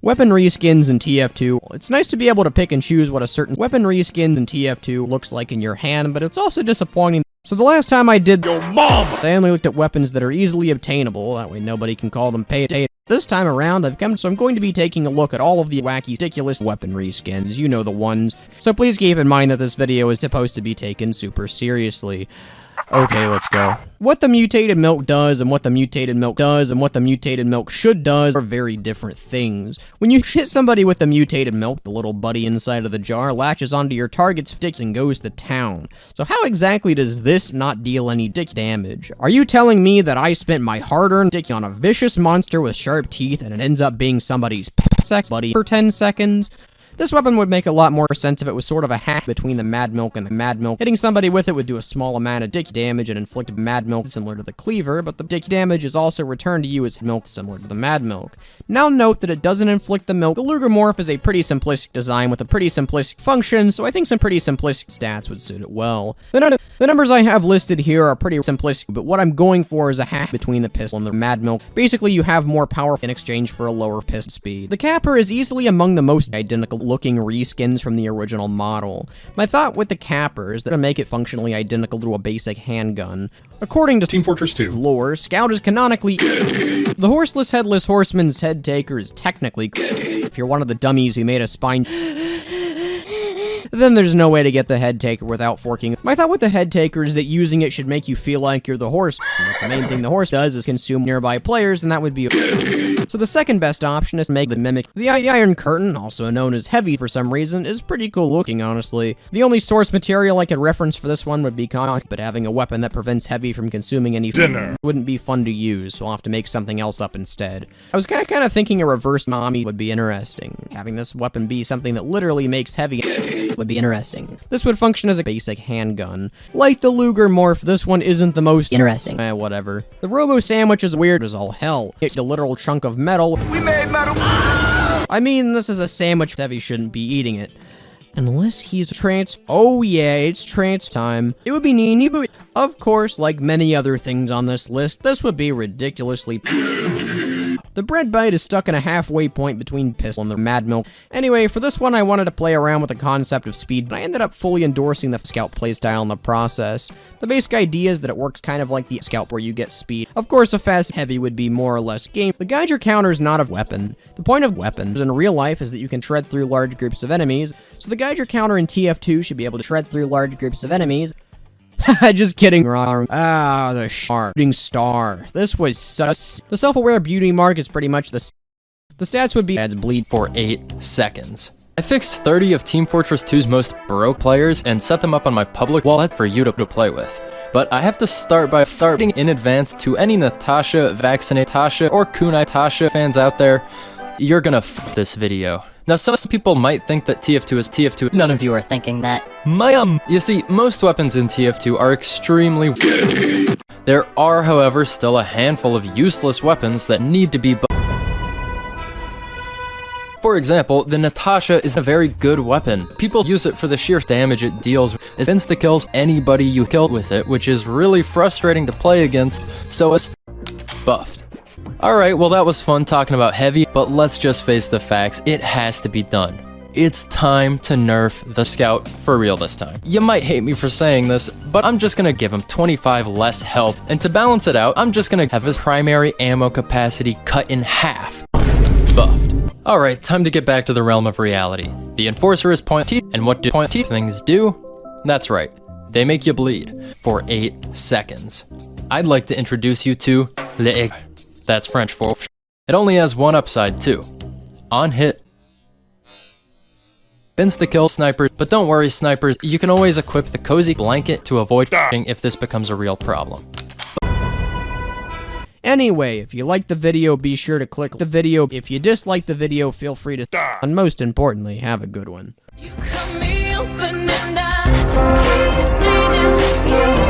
Weapon reskins in TF2. It's nice to be able to pick and choose what a certain weapon reskin in TF2 looks like in your hand, but it's also disappointing. So the last time I did Yo Mom, I only looked at weapons that are easily obtainable, that way nobody can call them pay. This time around, so I'm going to be taking a look at all of the wacky, ridiculous weapon reskins, you know the ones. So please keep in mind that this video is supposed to be taken super seriously. Okay, let's go. What the mutated milk does and what the mutated milk does and what the mutated milk should does are very different things. When you hit somebody with the mutated milk, the little buddy inside of the jar latches onto your target's stick and goes to town. So how exactly does this not deal any dick damage? Are you telling me that I spent my hard-earned dick on a vicious monster with sharp teeth and it ends up being somebody's sex buddy for 10 seconds? This weapon would make a lot more sense if it was sort of a hack between the Mad Milk and the Mad Milk. Hitting somebody with it would do a small amount of dick damage and inflict Mad Milk similar to the Cleaver, but the dick damage is also returned to you as milk similar to the Mad Milk. Now note that it doesn't inflict the milk. The Lugermorph is a pretty simplistic design with a pretty simplistic function, so I think some pretty simplistic stats would suit it well. The numbers I have listed here are pretty simplistic, but what I'm going for is a hack between the pistol and the Mad Milk. Basically, you have more power in exchange for a lower pistol speed. The Capper is easily among the most identical looking reskins from the original model. My thought with the Capper is that to make it functionally identical to a basic handgun. According to Team Fortress 2 lore, Scout is canonically the horseless headless horseman's head taker is technically if you're one of the dummies who made a spine then there's no way to get the head taker without forking. My thought with the head taker is that using it should make you feel like you're the horse. The main thing the horse does is consume nearby players, and that would be so the second best option is to make the mimic. The Iron Curtain, also known as Heavy for some reason, is pretty cool looking, honestly. The only source material I could reference for this one would be Con, but having a weapon that prevents Heavy from consuming any food wouldn't be fun to use, so I'll have to make something else up instead. I was kind of thinking a reverse mommy would be interesting. Having this weapon be something that literally makes Heavy would be interesting. This would function as a basic handgun. Like the Lugermorph, this one isn't the most interesting. Whatever. The Robo Sandwich is weird as all hell. It's a literal chunk of metal. We made metal! I mean, this is a sandwich. Heavy shouldn't be eating it. Unless he's oh yeah, it's trans time. It would be neat, but of course, like many other things on this list, this would be ridiculously The bread bite is stuck in a halfway point between pistol and the Mad Milk. Anyway, for this one I wanted to play around with the concept of speed, but I ended up fully endorsing the Scout playstyle in the process. The basic idea is that it works kind of like the Scout where you get speed. Of course, a fast heavy would be more or less game. The Geiger counter is not a weapon. The point of weapons in real life is that you can shred through large groups of enemies, so the Geiger counter in TF2 should be able to shred through large groups of enemies. Just kidding. Wrong. Ah, the shooting star. This was sus. The self-aware beauty mark is pretty much the stats would be adds bleed for 8 seconds. I fixed 30 of Team Fortress 2's most broke players and set them up on my public wallet for you to play with. But I have to start by thanking in advance to any Natasha, Vaccinatasha, or Kunai Tasha fans out there. You're gonna f this video. Now, some people might think that TF2 is TF2. None of you are thinking that. You see, most weapons in TF2 are extremely There are, however, still a handful of useless weapons that need to be For example, the Natasha is a very good weapon. People use it for the sheer damage it deals. It insta-kills anybody you kill with it, which is really frustrating to play against, so it's buffed. Alright, well that was fun talking about Heavy, but let's just face the facts, it has to be done. It's time to nerf the Scout for real this time. You might hate me for saying this, but I'm just gonna give him 25 less health, and to balance it out, I'm just gonna have his primary ammo capacity cut in half. Buffed. Alright, time to get back to the realm of reality. The Enforcer is point and what do point things do? That's right, they make you bleed for 8 seconds. I'd like to introduce you to Le. That's French for it only has one upside too. On hit. Insta-kill snipers, but don't worry snipers, you can always equip the cozy blanket to avoid f***ing if this becomes a real problem. Anyway, if you liked the video, be sure to click the video. If you disliked the video, feel free to and most importantly, have a good one. You cut me open and I keep bleeding, keep